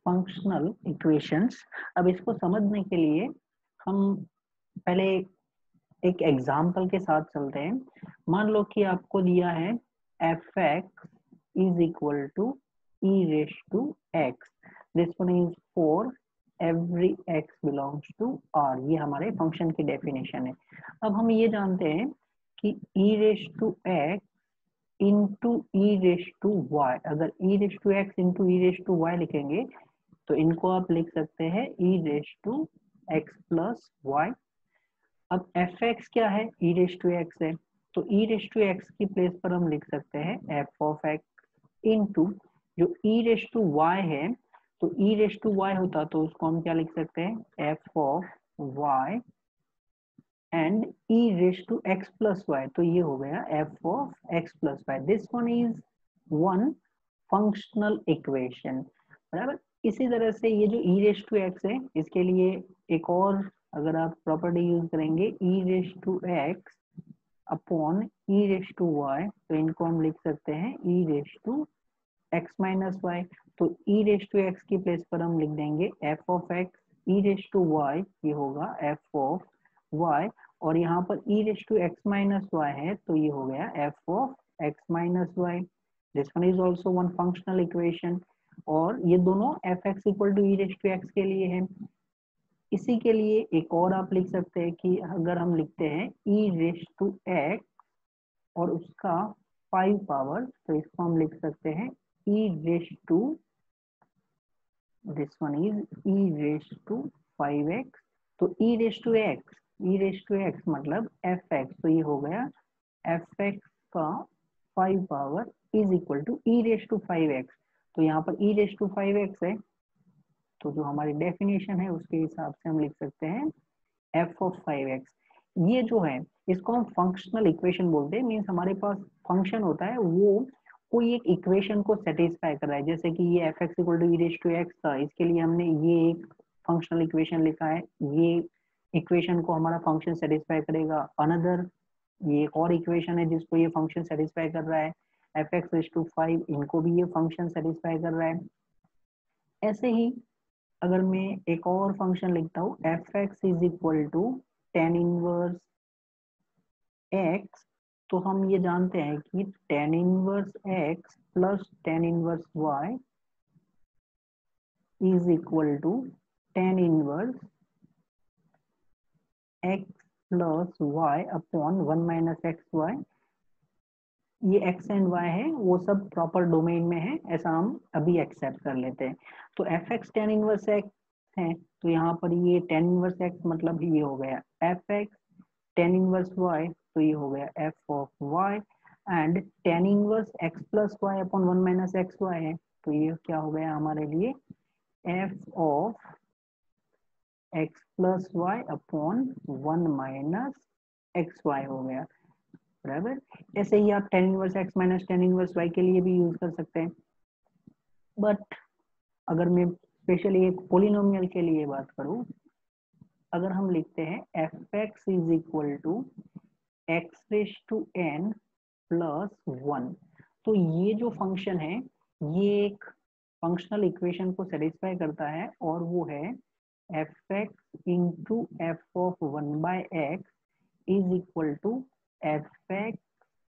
Functional equations. अब इसको समझने के लिए हम पहले एक एग्जाम्पल के साथ चलते हैं। मान लो कि आपको दिया है f x is equal to e raise to x, this one is for every x belongs to R. ये हमारे फंक्शन की डेफिनेशन है। अब हम ये जानते हैं कि e raise to x into e raise to y, अगर e raise to x into e raise to y लिखेंगे तो इनको आप लिख सकते हैं e raise to x plus y. अब एफ एक्स क्या है, ई रेस टू एक्स है, तो ई रेस टू एक्स की प्लेस पर हम लिख सकते हैं एफ ऑफ एक्स इंटू जो ई रेस टू वाई है, तो ई रेस टू वाई होता तो उसको हम क्या लिख सकते हैं f of y and e raise to x plus y, तो ये हो गया f of x plus y. This one is one functional equation, बराबर। इसी तरह से ये जो ई रेस टू एक्स है, इसके लिए एक और अगर आप प्रॉपर्टी यूज करेंगे e raise to x upon e raise to y, तो इनको हम लिख सकते हैं e raise to x minus y. तो ई रेस टू एक्स की प्लेस पर हम लिख देंगे f of x, e raise to y ये होगा एफ ऑफ वाई, और यहाँ पर e raise to x minus y है तो ये हो गया f of x minus y. This one is also one functional equation, और ये दोनों f x equal to e raise to x के लिए है। इसी के लिए एक और आप लिख सकते हैं कि अगर हम लिखते हैं ई रेस टू एक्स और उसका 5 पावर, तो इसको हम लिख सकते हैं e raise to, this one is e raise to 5x। तो e raise to x, e raise to x मतलब एफ एक्स, तो ये हो गया एफ एक्स का 5 power is equal to e raise to 5x। तो यहाँ पर ई रेस टू 5x है, तो जो हमारी डेफिनेशन है उसके हिसाब से हम लिख सकते हैं एफ ऑफ 5x। ये जो है इसको हम फंक्शनल इक्वेशन बोलते हैं, मीन्स हमारे पास फंक्शन होता है वो कोई एक इक्वेशन को सेटिस्फाई कर रहा है। जैसे कि ये f x equal to e raise to x था, इसके लिए हमने ये एक फंक्शनल इक्वेशन लिखा है, ये इक्वेशन को हमारा फंक्शन सेटिस्फाई करेगा। अनदर ये एक और इक्वेशन है जिसको ये फंक्शन सेटिस्फाई कर रहा है, एफ एक्स रेस टू 5, इनको भी ये फंक्शन सेटिस्फाई कर रहा है। ऐसे ही अगर मैं एक और फंक्शन लिखता हूँ f x is equal to tan inverse x, तो हम ये जानते हैं कि tan inverse x plus tan inverse y is equal to tan inverse x plus y upon one minus x y. ये एक्स एंड वाई है वो सब प्रॉपर डोमेन में है, ऐसा हम अभी एक्सेप्ट कर लेते हैं। तो f x tan inverse x है, तो यहाँ पर ये टेन इनवर्स एक्स मतलब ये हो गया f x, tan inverse y तो ये हो गया f of y, and tan inverse x plus y upon one minus x y है, तो ये क्या हो गया हमारे लिए f of x plus y upon one minus x y हो गया, बराबर। ऐसे ही आप tan inverse x minus tan inverse y के लिए भी यूज कर सकते हैं। बट अगर मैं स्पेशली एक पोलिनोमियल के लिए बात करूं, अगर हम लिखते हैं f x is equal to x raise to n plus one, तो ये जो फंक्शन है ये एक फंक्शनल इक्वेशन को सेटिस्फाई करता है, और वो है f x into f of one by x is equal to f x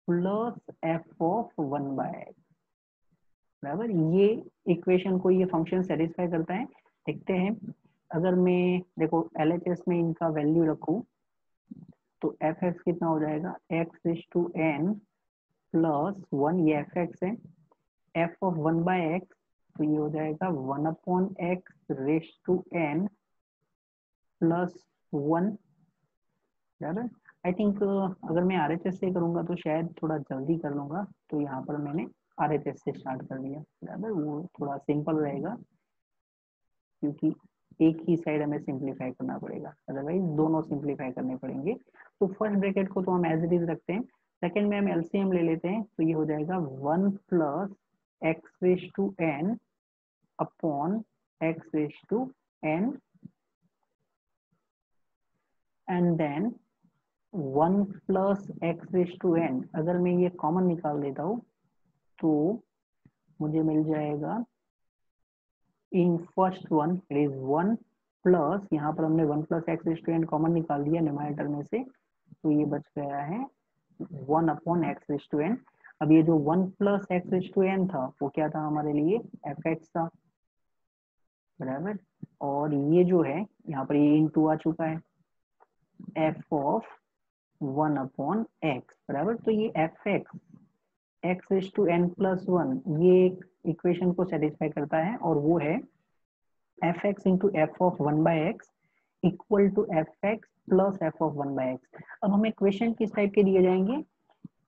plus f of one by x, बराबर। ये इक्वेशन को ये फंक्शन सेटिस्फाई करता है। देखते हैं, अगर मैं देखो LHS में इनका वैल्यू रखूं तो एफ एक्स कितना हो जाएगा x is to n plus one, ये एफ एक्स है, f of one by x तो ये हो जाएगा one upon x raise to n plus one, बराबर। आई थिंक अगर मैं RHS से करूंगा तो शायद थोड़ा जल्दी कर लूंगा, तो यहाँ पर मैंने RHS से स्टार्ट कर दिया, बराबर। वो थोड़ा सिंपल रहेगा क्योंकि एक ही साइड हमें सिंप्लीफाई करना पड़ेगा, अदरवाइज दोनों सिंप्लीफाई करने पड़ेंगे। तो फर्स्ट ब्रैकेट को तो हम एज इट इज रखते हैं, सेकेंड में हम LCM ले लेते हैं, तो ये हो जाएगा one plus x raise to n upon x raise to n, and then one plus x raise to n, अगर मैं ये कॉमन निकाल देता हूँ तो मुझे मिल जाएगा in first one it is 1 plus, यहाँ पर हमने 1 plus x raise to n common निकाल दिया न्यूमरेटर में से, तो ये बच गया है 1 upon x raise to n. अब ये जो 1 plus x raise to n था वो क्या था हमारे लिए, एफ एक्स था, बराबर। और ये जो है यहाँ पर ये इनटू आ चुका है, एफ ऑफ 1 अपॉन एक्स, बराबर। तो ये f x x raise to n plus 1 ये एक इक्वेशन को सेटिस्फाई करता है, और वो है f x into f of 1 by x equal to f x plus f of 1 by x. अब हमें क्वेश्चन किस टाइप के दिए जाएंगे,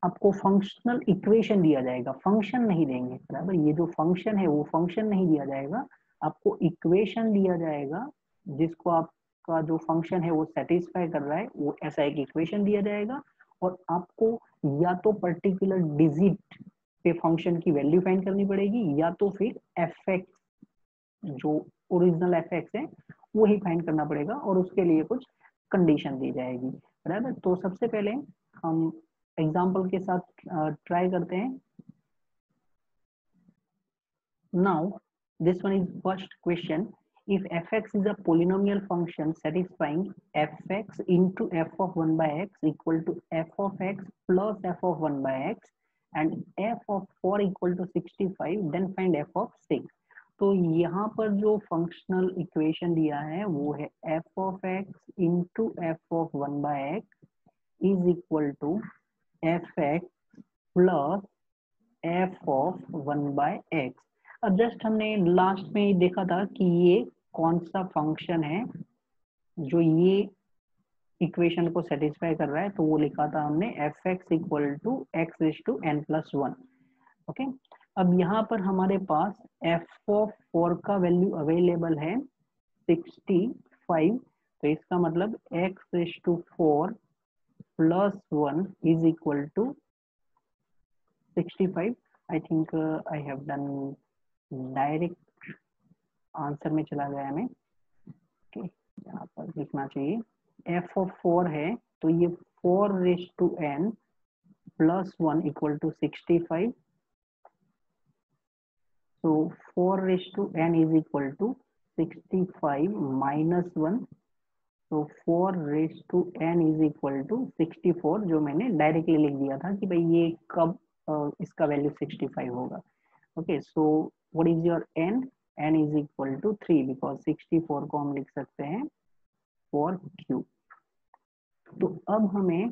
आपको फंक्शनल इक्वेशन दिया जाएगा, फंक्शन नहीं देंगे, बराबर। ये जो फंक्शन है वो फंक्शन नहीं दिया जाएगा, आपको इक्वेशन दिया जाएगा, जिसको आपका जो फंक्शन है वो सेटिस्फाई कर रहा है, वो ऐसा एक इक्वेशन दिया जाएगा। और आपको या तो पर्टिकुलर डिजिट पे फंक्शन की वैल्यू फाइंड करनी पड़ेगी, या तो फिर एफ एक्स जो ओरिजिनल एफ एक्स है वो ही फाइंड करना पड़ेगा, और उसके लिए कुछ कंडीशन दी जाएगी, बराबर। तो सबसे पहले हम एग्जाम्पल के साथ ट्राई करते हैं। Now, this one is first question. If fx is a polynomial function satisfying fx into f of 1 by x equal to f of x plus f of 1 by x and f of 4 equal to 65, then find f of 6. तो यहाँ पर जो functional equation दिया है वो है f of x into f of 1 by x is equal to fx plus f of 1 by x। अब just हमने लास्ट में देखा था कि ये कौन सा फंक्शन है जो ये इक्वेशन को सेटिस्फाई कर रहा है, तो वो लिखा था हमने f x equal to x raise to n plus 1। Okay, अब यहाँ पर हमारे पास एफ ऑफ 4 का वैल्यू अवेलेबल है 65, तो इसका मतलब x raise to 4 plus 1 is equal to 65। I think I have done direct answer में चला गया मैं। ओके, यहाँ पर लिखना चाहिए एफ ऑफ 4 है, तो ये 4 raise to n plus 1 equal to 65। so 4 raise to n is equal to 65 minus 1, तो 4 raise to n is equal to 64, जो मैंने डायरेक्टली लिख दिया था कि भाई ये कब इसका वैल्यू 65 होगा। Okay, so what is your n, n is equal to 3 because 64 को हम लिख सकते हैं 4 क्यूब। तो अब हमें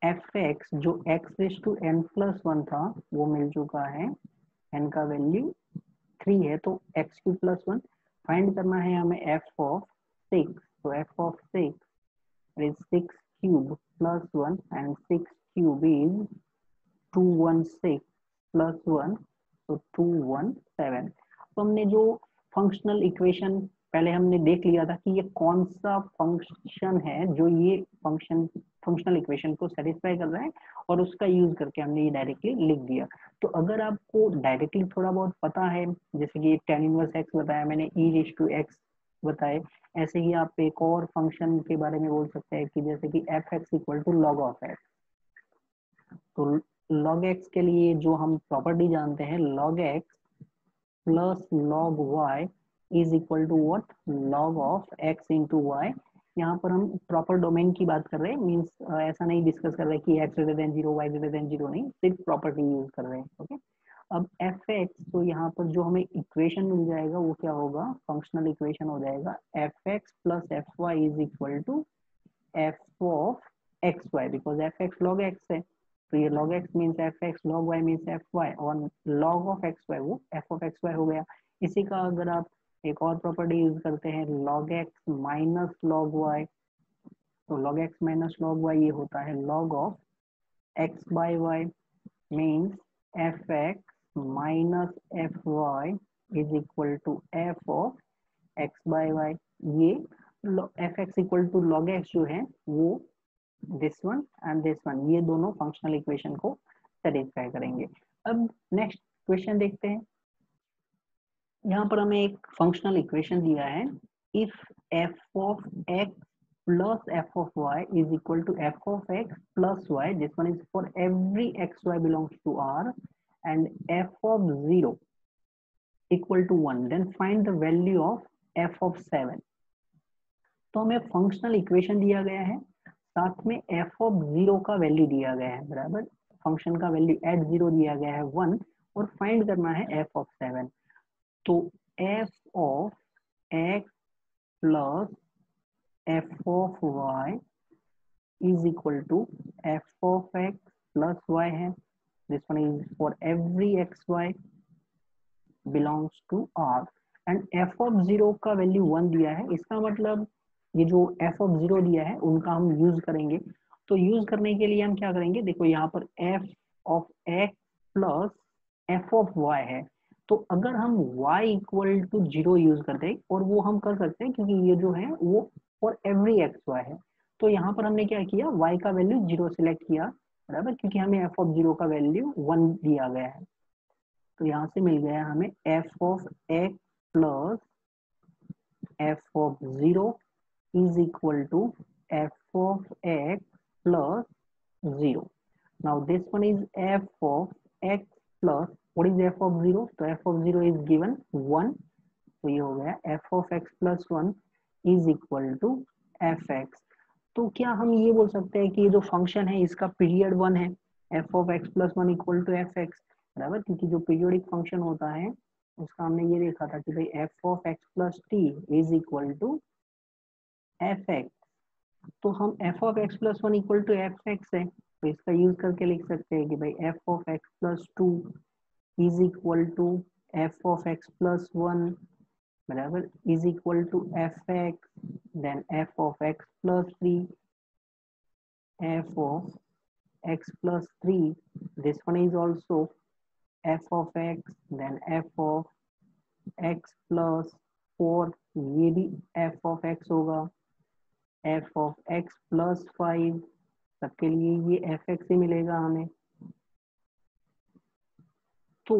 एफ एक्स जो x raise to n plus 1 था वो मिल चुका है, n का वैल्यू 3 है, तो एक्स क्यूब प्लस 1 फाइंड करना है हमें एफ ऑफ 6। तो f of 6 is 6 cube plus 1 and 6 cube is 216 plus 1, तो 217। तो हमने जो फंक्शनल इक्वेशन पहले हमने देख लिया था कि ये कौन सा फंक्शन है जो ये फंक्शनल इक्वेशन को सेटिस्फाई कर रहा है, और उसका यूज करके हमने ये डायरेक्टली लिख दिया। तो अगर आपको डायरेक्टली थोड़ा बहुत पता है, जैसे कि tan इनवर्स x बताया मैंने, e रेज टू x बताए, ऐसे ही आप एक और फंक्शन के बारे में बोल सकते हैं कि जैसे कि f x equal to log of x. तो log x के लिए जो हम प्रॉपर्टी जानते हैं, log x plus log y is equal to what, log of x into y. यहाँ पर हम प्रॉपर डोमेन की बात कर रहे हैं, मीन्स ऐसा नहीं डिस्कस कर रहे हैं कि x greater than 0 y greater than 0, नहीं, सिर्फ प्रॉपर्टी यूज कर रहे हैं। ओके, अब एफ एक्स, तो यहाँ पर जो हमें इक्वेशन मिल जाएगा वो क्या होगा, फंक्शनल इक्वेशन हो जाएगा f x plus f y is equal to f of x y, because f x log x है, तो ये log x means f x, log y means f y, और log ऑफ एक्स वाई वो f of x y हो गया। इसी का अगर आप एक और प्रॉपर्टी यूज करते हैं log x minus log y, तो log x minus log y ये होता है log of x by y, means f x minus f y is equal to f of x by y. ये f x equal to log x जो है वो this one and this one, ये दोनों functional equation को satisfy करेंगे। अब next question देखते हैं। यहाँ पर हमें एक फंक्शनल इक्वेशन दिया है, if f of x plus f of y is equal to f of x plus y, this one is for every x y belongs to R, and f of 0 equal to 1, then find the value of f of 7। तो हमें functional equation दिया गया है, साथ में f of 0 का value दिया गया है, बराबर। फंक्शन का वैल्यू एट 0 दिया गया है 1, और फाइंड करना है f ऑफ 7। तो f of x plus f of y is equal to f of x plus y है। This one is for every xy belongs to R, and f of 0 का value 1 दिया है। इसका मतलब ये जो f of 0 दिया है उनका हम यूज करेंगे। तो यूज करने के लिए हम क्या करेंगे, देखो यहाँ पर f of x plus f of y है। तो अगर हम y इक्वल टू 0 यूज करते हैं, और वो हम कर सकते हैं क्योंकि ये जो है वो फॉर एवरी xy है, तो यहाँ पर हमने क्या किया, y का वैल्यू 0 सिलेक्ट किया, बराबर, क्योंकि हमें f ऑफ 0 का वैल्यू 1 दिया गया है। तो यहाँ से मिल गया हमें f of x plus f of 0 is equal to f of x plus 0. Now this one is f of x plus, what is f of 0? तो f of 0 is given 1, तो ये हो गया f of x plus 1 is equal to fx। तो क्या हम ये बोल सकते हैं कि ये जो फंक्शन है इसका पीरियड 1 है, f of x plus 1 equal to fx, बराबर, क्योंकि जो पीरियोडिक फंक्शन होता है उसका हमने ये देखा था कि भाई f of x plus t is equal to fx। तो हम f of x plus 1 equal to fx है, तो इसका यूज करके लिख सकते हैं कि भाई f of x plus 2 is equal to f of x plus 1, बराबर, is equal to fx, then f of x plus 3, f of x plus 3, this one is also f of x, then f of x plus 4, ये भी f of x होगा, f of x plus 5, सबके लिए ये fx ही मिलेगा हमें। तो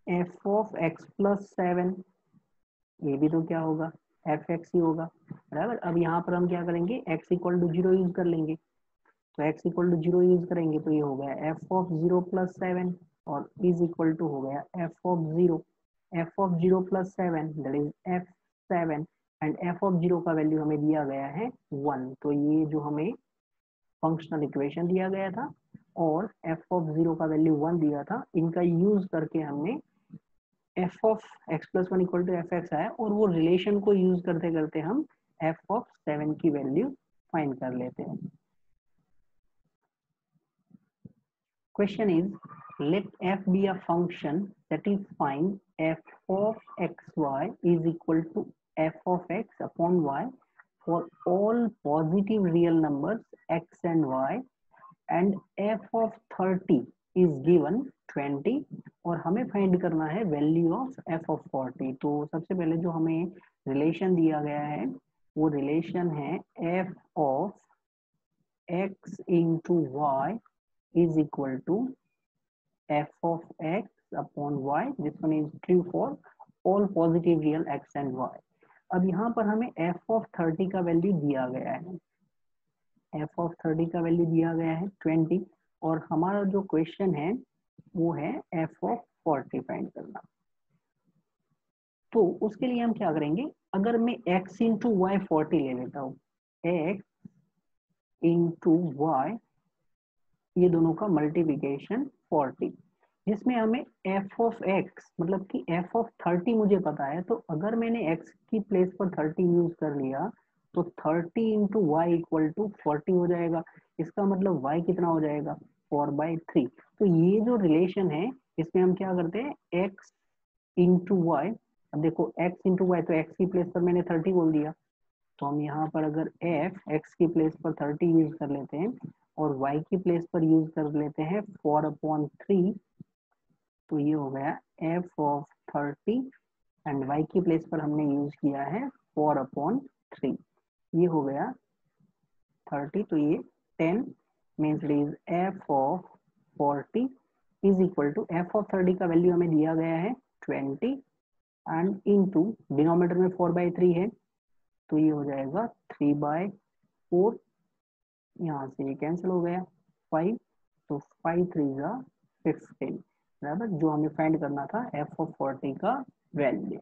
f of x plus 7, ये भी तो क्या होगा, fx ही होगा, बराबर। अब यहाँ पर हम क्या करेंगे, x इक्वल टू 0 यूज कर लेंगे, तो x इक्वल टू 0 यूज करेंगे तो ये हो गया f of 0 plus 7, और इज इक्वल टू हो गया f of 0, f of 0 plus 7 that is f7, and f of 0 का वैल्यू हमें दिया गया है 1। तो ये जो हमें फंक्शनल इक्वेशन दिया गया था और f of 0 का वैल्यू 1 दिया था, इनका यूज करके हमने f of x plus 1 equal to fx आया, और वो रिलेशन को यूज करते करते हम f of 7 की वैल्यू फाइंड कर लेते हैं। Question is, let f be a function that is find f of xy is equal to f of x upon y for all positive real numbers x and y, and f of 30 is given 20, और हमें find करना है value of f of 40। तो सबसे पहले जो हमें relation दिया गया है वो रिलेशन है f of x into y is equal to f of x upon y, this one is true for all positive real x and y। अब यहाँ पर हमें f of 30 का वैल्यू दिया गया है, f of 30 का वैल्यू दिया गया है 20, और हमारा जो क्वेश्चन है वो है f of 40 फाइंड करना। तो उसके लिए हम क्या करेंगे, अगर मैं x इंटू वाई 40 ले लेता हूँ, x इंटू वाई, ये दोनों का मल्टीप्लीकेशन 40, जिसमें हमें f ऑफ x मतलब कि f ऑफ 30 मुझे पता है, तो अगर मैंने x की प्लेस पर 30 यूज कर लिया तो 30 इंटू वाई इक्वल टू 40 हो जाएगा। इसका मतलब y कितना हो जाएगा, 4/3। तो ये जो रिलेशन है इसमें हम क्या करते हैं, x इंटू वाई, अब देखो x इंटू वाई, तो x की प्लेस पर मैंने 30 बोल दिया, तो हम यहाँ पर अगर x की प्लेस पर 30 यूज कर लेते हैं और y की प्लेस पर यूज कर लेते हैं 4/3, तो ये हो गया f ऑफ 30, एंड y की प्लेस पर हमने यूज किया है 4/3, ये हो गया 30, तो ये 10 means it is f of 40 is equal to f of 30 का वैल्यू हमें दिया गया है 20, एंड इनटू डिनोमिनेटर में 4/3 है, तो ये हो जाएगा 3/4, यहाँ से ये कैंसिल हो गया 5, तो 5 3 15, बराबर, जो हमें फाइंड करना था f of 40 का value.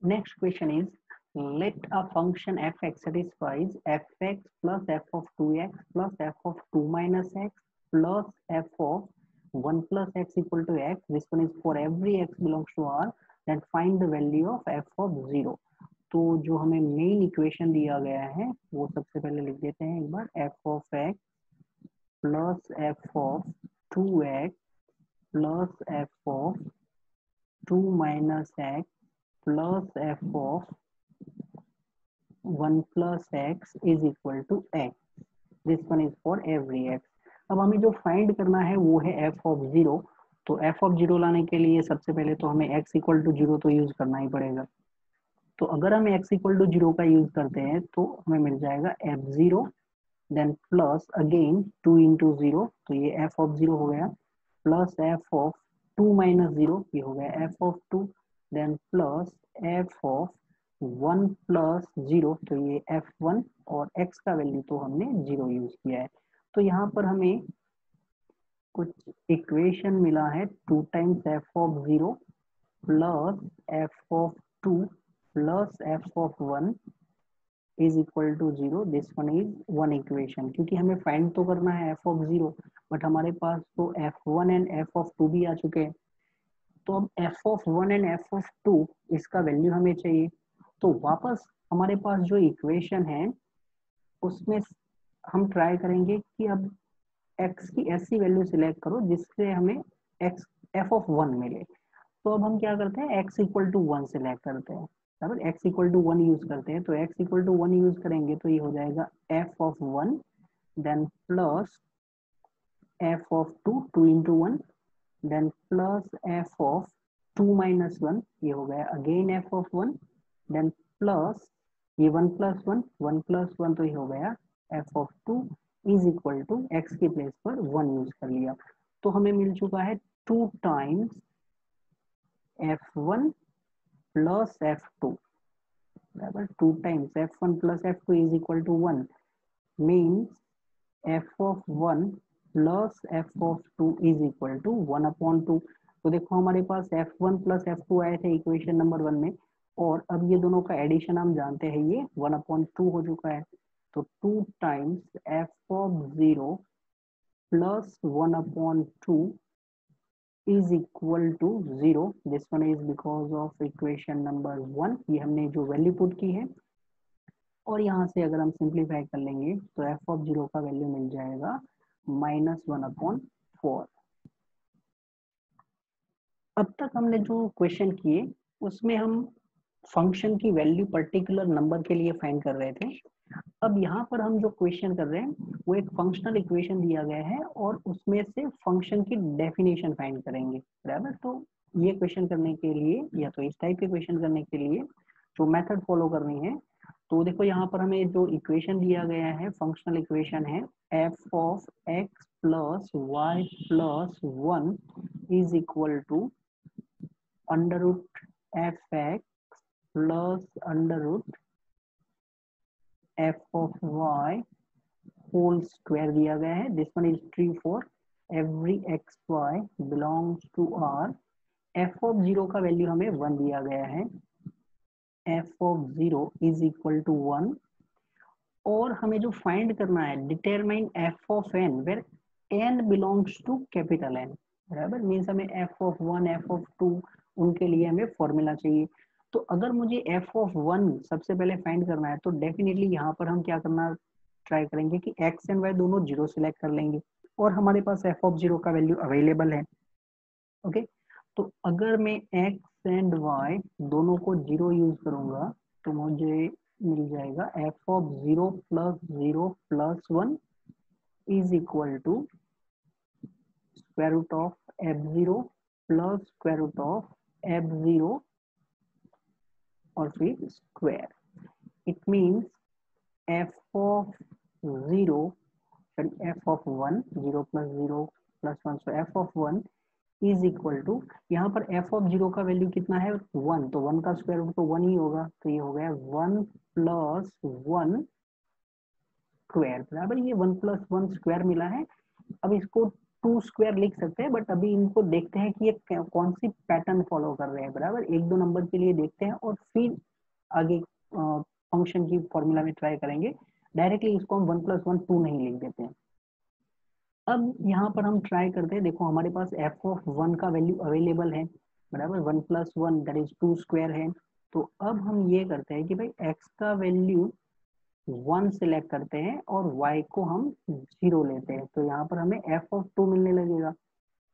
Next question is let a function fx satisfies fx plus f of 2x plus f of 2 minus x plus f of 1 plus x equal to x. This one is for every x belongs to R. Then find the value of f of 0. तो जो हमें main equation दिया गया है वो सबसे पहले लिख देते हैं एक बार, f of x plus f of 2x plus f of 2 minus x plus f of 1 plus x is equal to x. This one is for every x. अब हमें जो फाइंड करना है वो है f of 0. तो f of 0 लाने के लिए सबसे पहले तो हमें x equal to 0 तो यूज करना ही पड़ेगा। तो अगर हम x equal to 0 का यूज करते हैं तो हमें मिल जाएगा f0 then plus again 2 into 0, तो ये f of 0 हो गया, प्लस f of 2 minus 0, ये हो गया f of 2, then plus f of 1 plus 0, तो ये f1, और x का वैल्यू तो हमने 0 यूज किया है। तो यहाँ पर हमें कुछ इक्वेशन मिला है 2 times f of 0 plus f of 2 plus f of 1 is equal to 0. This one is one equation, क्योंकि हमें फाइंड तो करना है f of 0, बट हमारे पास तो f1 एंड f of 2 भी आ चुके हैं। तो अब f of 1 and f of 2 इसका वैल्यू हमें चाहिए। तो वापस हमारे पास जो इक्वेशन है उसमें हम ट्राई करेंगे कि अब x की ऐसी वैल्यू सिलेक्ट करो जिससे हमें x f of 1 मिले। तो अब हम क्या करते हैं, x इक्वल टू 1 सिलेक्ट करते हैं, बराबर, x इक्वल टू 1 यूज करते हैं। तो x इक्वल टू 1 यूज करेंगे तो ये हो जाएगा f of 1 then plus f of 2, 2 into 1, then plus f of 2 minus 1, ये हो गया again f of 1, then plus ये 1 plus 1, 1 plus 1, तो ये हो गया f of 2 is equal to x के प्लेस पर 1 यूज कर लिया। तो हमें मिल चुका है 2 times f1 plus f2, बराबर 2 times f1 plus f2 is equal to 1, means f of 1 plus f of 2 is equal to 1 upon 2। तो देखो हमारे पास f1 plus f2 आए थे इक्वेशन नंबर 1 में, और अब ये दोनों का एडिशन हम जानते हैं, ये 1 upon 2 हो चुका है। तो 2 times f of 0 plus 1 upon 2 is equal to 0. This one is because of equation number 1, ये हमने जो वैल्यू पुट की है। और यहाँ से अगर हम सिंप्लीफाई कर लेंगे तो f of 0 का वैल्यू मिल जाएगा -1 upon 4। अब तक हमने जो क्वेश्चन किए उसमें हम फंक्शन की वैल्यू पर्टिकुलर नंबर के लिए फाइंड कर रहे थे। अब यहाँ पर हम जो क्वेश्चन कर रहे हैं वो एक फंक्शनल इक्वेशन दिया गया है और उसमें से फंक्शन की डेफिनेशन फाइंड करेंगे, बराबर। तो ये क्वेश्चन करने के लिए या तो इस टाइप के क्वेश्चन करने के लिए जो मेथड फॉलो करनी है, तो देखो यहाँ पर हमें जो इक्वेशन दिया गया है फंक्शनल इक्वेशन है f of x plus y plus 1 is equal to under root fx plus under root f of y whole square दिया गया है। This one is true for every x y belongs to R. f of 0 का वैल्यू हमें 1 दिया गया है, f of 0 is equal to 1, और हमें जो फाइंड करना है determine f of n where n belongs to capital N, बराबर। मीन्स हमें f ऑफ 1 f ऑफ 2 उनके लिए हमें फॉर्मूला चाहिए। तो अगर मुझे f ऑफ 1 सबसे पहले फाइंड करना है तो डेफिनेटली यहाँ पर हम क्या करना ट्राई करेंगे कि x एंड y दोनों 0 सिलेक्ट कर लेंगे, और हमारे पास f ऑफ 0 का वैल्यू अवेलेबल है। ओके, तो अगर मैं x एंड y दोनों को 0 यूज करूंगा तो मुझे मिल जाएगा f of 0 plus 0 plus 1 is equal to square root of f0 plus square root of f0 और फिर square. It means f of 0 f of 1, 0 plus 0 plus 1, so f of 1 is equal to, यहाँ पर f of 0 का value कितना है 1, तो 1 का square root तो 1 ही होगा, तो ये हो गया 1 प्लस 1 स्क्वायर, बराबर। ये 1 प्लस 1 स्क्वायर मिला है। अब इसको टू स्क्वायर लिख सकते हैं, बट अभी इनको देखते हैं कि ये कौन सी पैटर्न फॉलो कर रहे हैं, बराबर। एक दो नंबर के लिए देखते हैं और फिर आगे फंक्शन की फॉर्मूला में ट्राई करेंगे। डायरेक्टली इसको हम 1+1 2 नहीं लिख देते हैं। अब यहाँ पर हम ट्राई करते हैं, देखो हमारे पास f(1) का वैल्यू अवेलेबल है, बराबर। 1+1 दैट इज 2 स्क्वायर है। तो अब हम ये करते हैं कि भाई x का वैल्यू 1 सिलेक्ट करते हैं और y को हम 0 लेते हैं, तो यहाँ पर हमें f(2) मिलने लगेगा।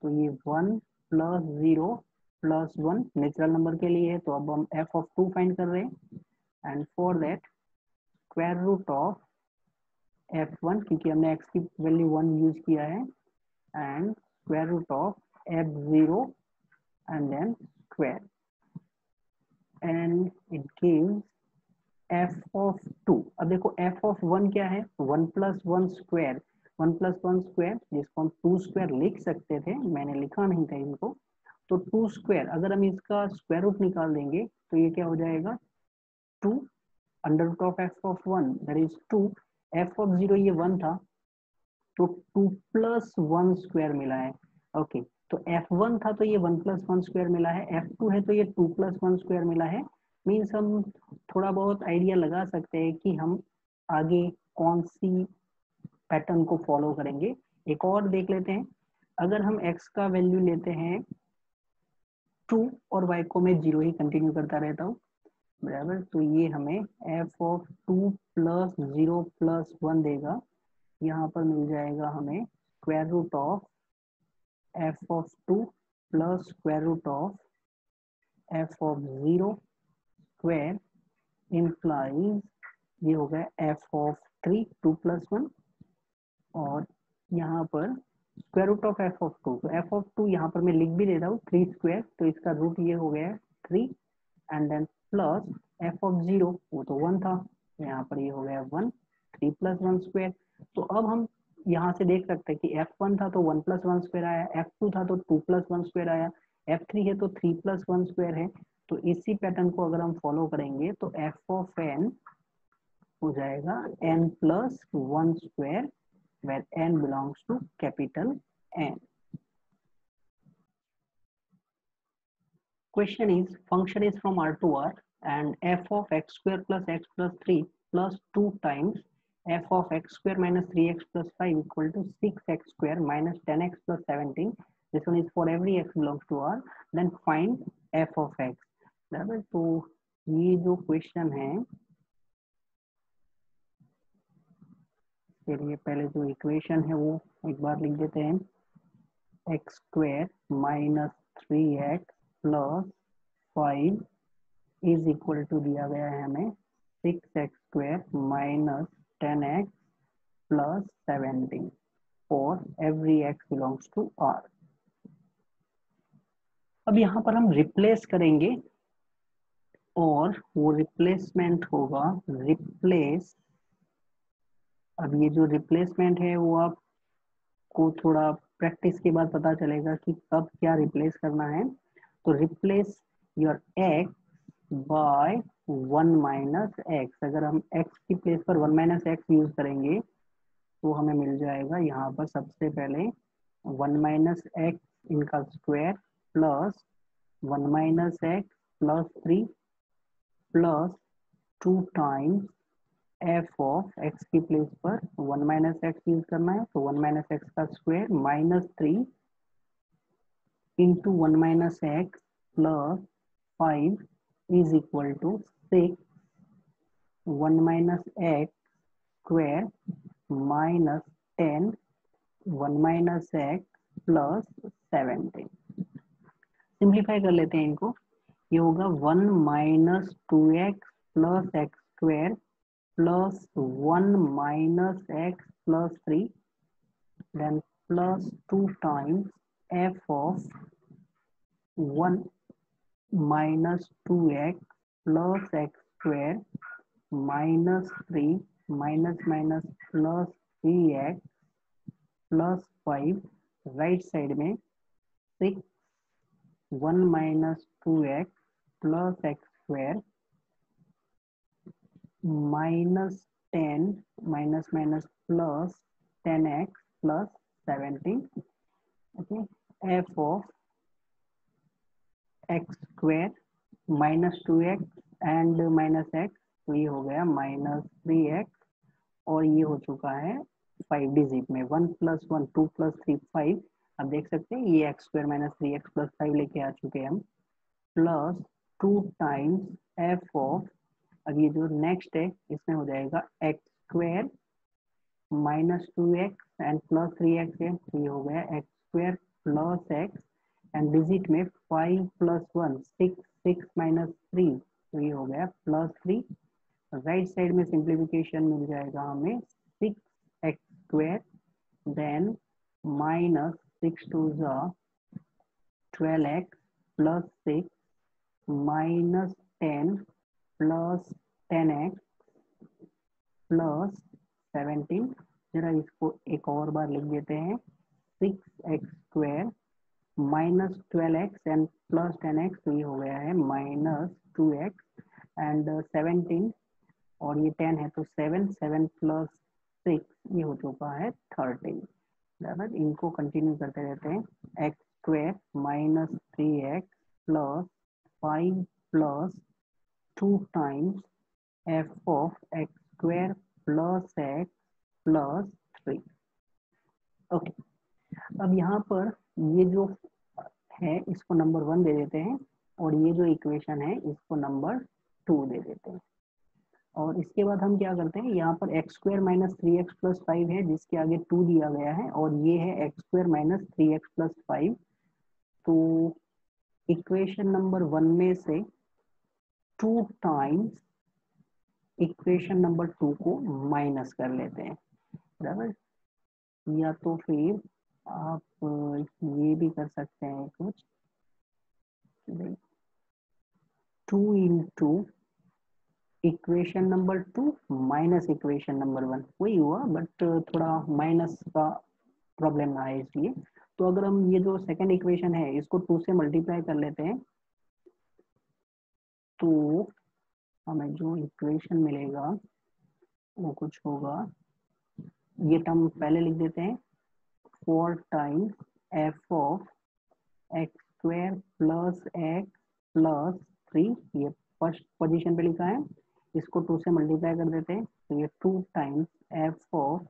तो ये 1 + 0 + 1 नेचुरल नंबर के लिए है, तो अब हम f(2) फाइंड कर रहे हैं। And for that square root of f1, क्योंकि हमने x की वैल्यू 1 यूज किया है, and square root of f0 and then square, and it gives f(2). अब देखो f(1) क्या है, 1+1 स्क्वायर, 1+1 स्क्वायर जिसको हम 2 स्क्वायर लिख सकते थे, मैंने लिखा नहीं था इनको। तो 2 स्क्वायर अगर हम इसका स्क्वायर रूट निकाल देंगे तो ये क्या हो जाएगा, 2 √of f(1) that is 2, f(0) ये 1 था, तो 2+1 स्क्वायर मिला है। ओके, तो f1 था तो ये 1+1 स्क्वायर मिला है, f2 है तो ये 2+1 स्क्वायर मिला है। मीन्स हम थोड़ा बहुत आइडिया लगा सकते हैं कि हम आगे कौन सी पैटर्न को फॉलो करेंगे। एक और देख लेते हैं, अगर हम x का वैल्यू लेते हैं 2 और y को मैं 0 ही कंटिन्यू करता रहता हूँ, बराबर। तो ये हमें f(2) + 0 + 1 देगा। यहाँ पर मिल जाएगा हमें square root of f(2) + square root of f(0) square implies ये हो गया f(3) 2 + 1, और यहाँ पर स्क्वायर रूट ऑफ f(2), तो f(2) यहाँ पर मैं लिख भी देता हूँ 3 स्क्वायर, तो इसका रूट ये हो गया 3, एंड देन प्लस f(0) वो तो 1 था, तो यहाँ पर ये हो गया 1, 3 + 1 स्क्वायर। तो अब हम यहाँ से देख सकते हैं कि f1 था तो 1+1 स्क्वायर आया, f2 था तो 2+1 स्क्वायर आया, f3 है तो 3+1 स्क्वायर है। तो इसी पैटर्न को अगर हम फॉलो करेंगे तो f(n) हो जाएगा n+1 square, where n belongs to capital N. Question is, function is from R to R and f of x square plus x plus 3 plus 2 times f of x square minus 3x plus 5 equal to 6x square minus 10x plus 17. This one is for every x belongs to R. Then find f of x. बराबर, तो ये जो question है, चलिए पहले जो equation है वो एक बार लिख देते हैं। x square minus 3x plus 5 is equal to दिया गया है हमें 6x square minus 10x plus 17 for every x belongs to R। अब यहाँ पर हम रिप्लेस करेंगे और वो रिप्लेसमेंट होगा रिप्लेस। अब ये जो रिप्लेसमेंट है वो आपको थोड़ा प्रैक्टिस के बाद पता चलेगा कि कब क्या रिप्लेस करना है। तो replace your x by 1 - x। अगर हम x की प्लेस पर 1 - x यूज करेंगे तो हमें मिल जाएगा यहाँ पर सबसे पहले 1 - x इनका square plus 1 - x plus 3 plus 2 times f of x की प्लेस पर 1 - x यूज करना है, तो 1 - x का square -3 into 1 - x plus 5 is equal to 6 1 - x square minus 10 1 - x plus 17। Simplify कर लेते हैं इनको, ये होगा 1 - 2x plus x square plus 1 - x plus 3 then plus 2 times f of 1 - 2x plus x square -3 minus plus 3x plus 5 right side में 6 1 - 2x plus x square -10 minus plus 10x plus 17 okay, F of x square minus 2x and minus x, तो ये हो गया minus 3x, और ये हो चुका है 5 डिजिट में, 1 + 1 2 + 3 5। अब देख सकते हैं ये एक्स स्क्वायर माइनस 3x + 5 लेके आ चुके हैं हम, प्लस 2 टाइम्स एफ ऑफ, अब ये जो नेक्स्ट है इसमें हो जाएगा x square minus 2x and plus 3x है, तो ये हो गया x square plus x, and digit में 5 + 1 6, 6 - 3, तो ये हो गया +3। राइट साइड में सिंप्लीफिकेशन मिल जाएगा हमें 6x² then minus 6 2 12x plus 6 minus 10 plus 10x plus 17। जरा इसको एक और बार लिख देते हैं, 6x² minus 12x and plus 10x, तो ये हो गया है माइनस 2x एंड 17, और ये 10 है तो 7 7 + 6, ये हो चुका है 13। बराबर, इनको कंटिन्यू करते रहते हैं, x² minus 3x plus 5 plus 2 times f of x² plus x plus 3। Okay, अब यहाँ पर ये जो है इसको नंबर 1 दे देते हैं, और ये जो इक्वेशन है इसको नंबर 2 दे देते हैं। और इसके बाद हम क्या करते हैं, यहाँ पर x² माइनस 3x प्लस 5 है जिसके आगे 2 दिया गया है, और ये है x² माइनस 3x प्लस 5। तो इक्वेशन नंबर 1 में से 2 टाइम्स इक्वेशन नंबर 2 को माइनस कर लेते हैं। बराबर, या तो फिर आप ये भी कर सकते हैं कुछ, 2 × equation number 2 minus equation number 1, वही हुआ बट थोड़ा माइनस का प्रॉब्लम ना है इसलिए। तो अगर हम ये जो सेकंड इक्वेशन है इसको 2 से मल्टीप्लाई कर लेते हैं, तो हमें जो इक्वेशन मिलेगा वो कुछ होगा, ये टर्म पहले लिख देते हैं, 4 times f of x² plus x plus 3, ये फर्स्ट पोजीशन पे लिखा है, इसको 2 से मल्टीप्लाई कर देते हैं, तो ये 2 times f of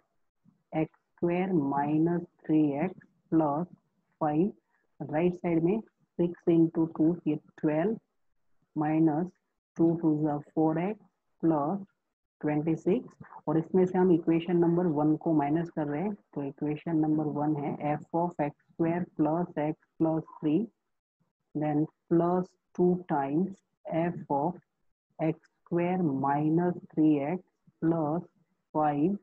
x² minus 3x plus 5, right side में 6 × 2, ये 12 माइनस 2 2 4x प्लस 26, और इसमें से हम इक्वेशन नंबर 1 को माइनस कर रहे हैं, तो इक्वेशन नंबर 1 है f of x² plus x plus 3 then plus 2 times f of x² minus 3x plus 5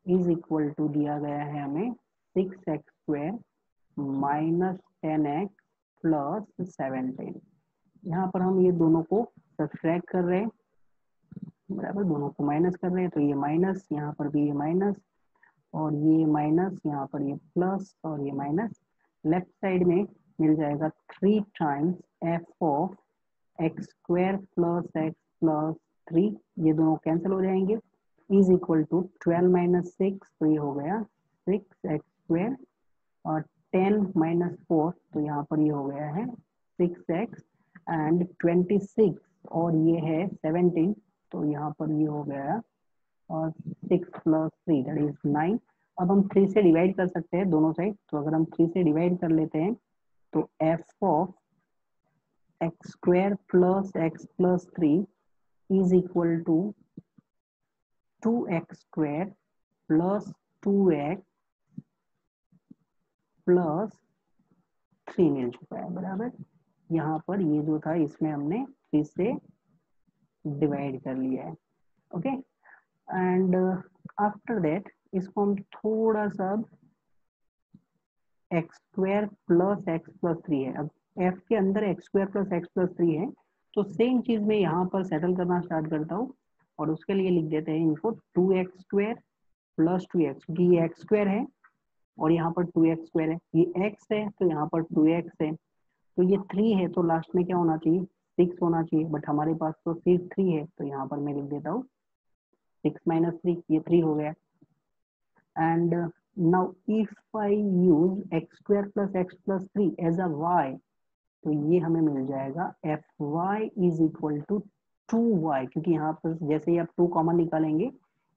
is equal to दिया गया है हमें 6x² माइनस 10x प्लस 17। यहाँ पर हम ये दोनों को सब्ट्रैक्ट कर रहे हैं, बराबर, दोनों को माइनस कर रहे हैं, तो ये माइनस, यहाँ पर भी ये माइनस, और ये माइनस, यहाँ पर ये प्लस, और ये माइनस। लेफ्ट साइड में मिल जाएगा 3 times f of x² plus x plus 3, ये दोनों कैंसिल हो जाएंगे, इज इक्वल टू 12 - 6, तो ये हो गया 6x², और 10 - 4, तो यहाँ पर ये हो गया है 6x एंड 26, और ये है 17, तो यहाँ पर ये हो गया और 6 + 3 दैट इज 9। अब हम 3 से डिवाइड कर सकते हैं दोनों साइड, तो अगर हम 3 से डिवाइड कर लेते हैं तो f of x² plus x plus 3 is equal to 2x² plus 2x plus 3 मिल चुका है। बराबर, यहाँ पर ये जो था इसमें हमने 3 से डिवाइड कर लिया है। ओके, एंड आफ्टर दैट इसको हम थोड़ा सा x² प्लस x प्लस 3 है, अब f के अंदर x² प्लस x प्लस 3 है, तो सेम चीज में यहाँ पर सेटल करना स्टार्ट करता हूँ, और उसके लिए लिख देते हैं इनको 2x² प्लस 2x, क्योंकि ये x² है और यहाँ पर 2x² है, ये x है तो यहाँ पर 2x है, तो ये 3 है तो लास्ट में क्या होना चाहिए, 6 होना चाहिए, बट हमारे पास तो सिर्फ 3 है, तो यहाँ पर मैं लिख देता हूँ 6 - 3, ये 3 हो गया। And now if I use x square plus x plus 3 as a y, तो ये हमें मिल जाएगा f y is equal to 2y, क्योंकि यहाँ पर जैसे ही आप 2 कॉमन निकालेंगे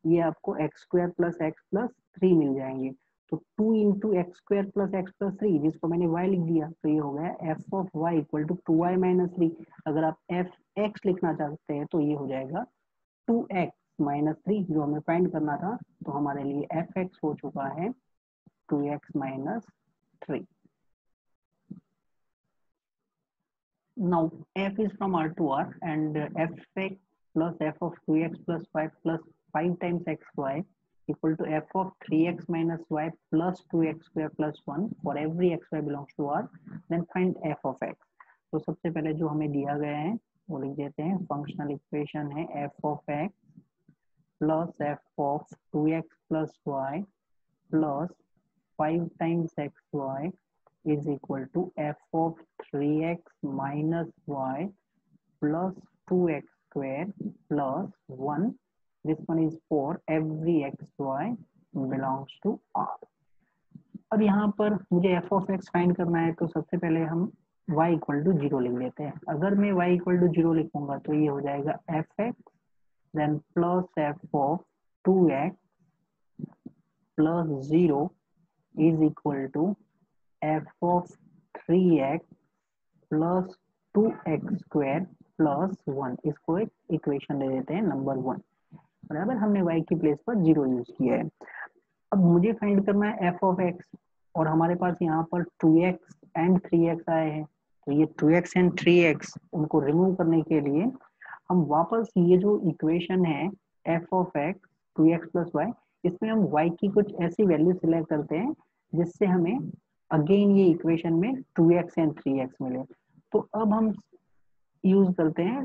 ये आपको x square plus x plus 3 मिल जाएंगे। तो 2 into x square plus x plus 3, जिसको मैंने y लिख दिया, तो ये हो गया f of y equal to 2y minus 3। अगर आप एफ एक्स लिखना चाहते हैं तो ये हो जाएगा 2x माइनस 3, जो हमें फाइंड करना था। तो हमारे लिए एफ एक्स हो चुका है 2x minus 3। Now f is from R to R, and fx plus f of 2x plus 5 plus 5 times xy equal to f of 3x minus y plus 2x square plus 1 for every xy belongs to R. Then find f of x. तो सबसे पहले जो हमें दिया गया है वो लिख देते हैं। फंक्शनल इक्वेशन है f of x plus f of 2x plus y plus 5 times xy is equal to f of 3x minus y plus 2x square plus 1. This one is for every xy belongs to R. अब यहाँ पर मुझे f of x find करना है, तो सबसे पहले हम y इक्वल टू 0 लिख लेते हैं। अगर मैं y इक्वल टू 0 लिखूंगा तो ये हो जाएगा fx then plus f of 2x plus 0 is equal to f of 3x plus 2x square plus 1। इसको एक इक्वेशन दे देते हैं नंबर 1। बराबर, हमने y की प्लेस पर 0 यूज किया है। अब मुझे फाइंड करना है f ऑफ x, और हमारे पास यहाँ पर 2x एंड 3x आए हैं। तो ये 2x एंड 3x, उनको रिमूव करने के लिए हम वापस ये जो इक्वेशन है f of x 2x plus y, इसमें हम y की कुछ ऐसी वैल्यू सिलेक्ट करते हैं जिससे हमें अगेन ये इक्वेशन में 2x एंड 3x मिले। तो अब हम यूज करते हैं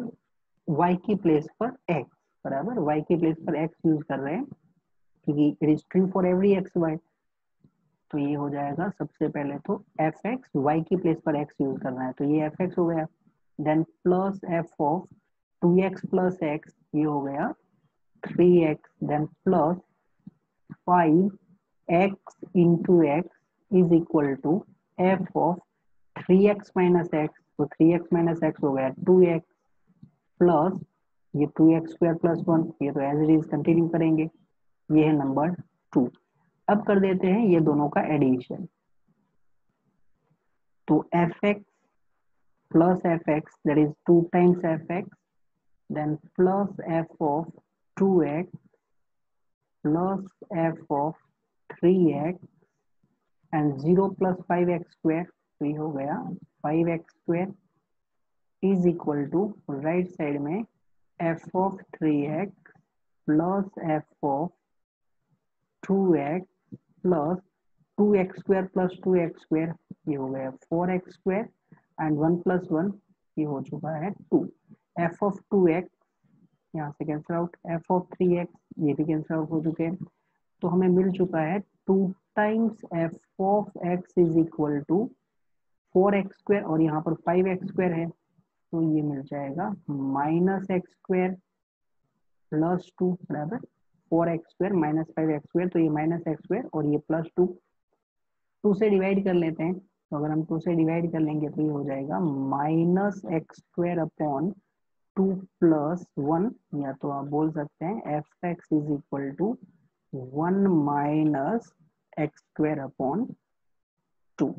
y की प्लेस पर x। बराबर, y की प्लेस पर x यूज कर रहे हैं क्योंकि it is true for every x y. तो ये हो जाएगा सबसे पहले तो एफ एक्स, वाई की प्लेस पर एक्स यूज करना है, तो ये एफ एक्स हो गया। Then plus f of 2x plus x, ये हो गया 3x। Then plus 5x into x is equal to f of 3x minus x, तो 3x माइनस एक्स हो गया 2x प्लस ये 2x स्क्वायर प्लस 1, ये तो एज इट इज कंटिन्यू करेंगे। ये है नंबर 2। अब कर देते हैं ये दोनों का एडिशन। तो f x plus f x that is 2 times f x, then plus f of 2x plus f of 3x and 0 plus 5x square, तो ये हो गया 5x square is equal to right side में f of 3x plus f of 2x plus 2x square plus 2x square, ये हो गया 4x square and 1 plus 1, ये हो चुका है 2। एफ ऑफ 2x यहाँ से cancel out, F of 3x ये भी कैंसिल आउट हो चुके हैं। तो हमें मिल चुका है 2 times f of x is equal to 4x square, और यहाँ पर 5x स्क्वायर है, तो ये मिल जाएगा माइनस एक्स स्क्वायर प्लस 2 बराबर 4x square minus 5x square, तो ये माइनस एक्स स्क्वायर और ये प्लस 2। 2 से डिवाइड कर लेते हैं, तो अगर हम 2 से डिवाइड कर लेंगे तो ये हो जाएगा minus x square upon 2 plus 1, या तो आप बोल सकते हैं f x is equal to 1 minus x square upon 2।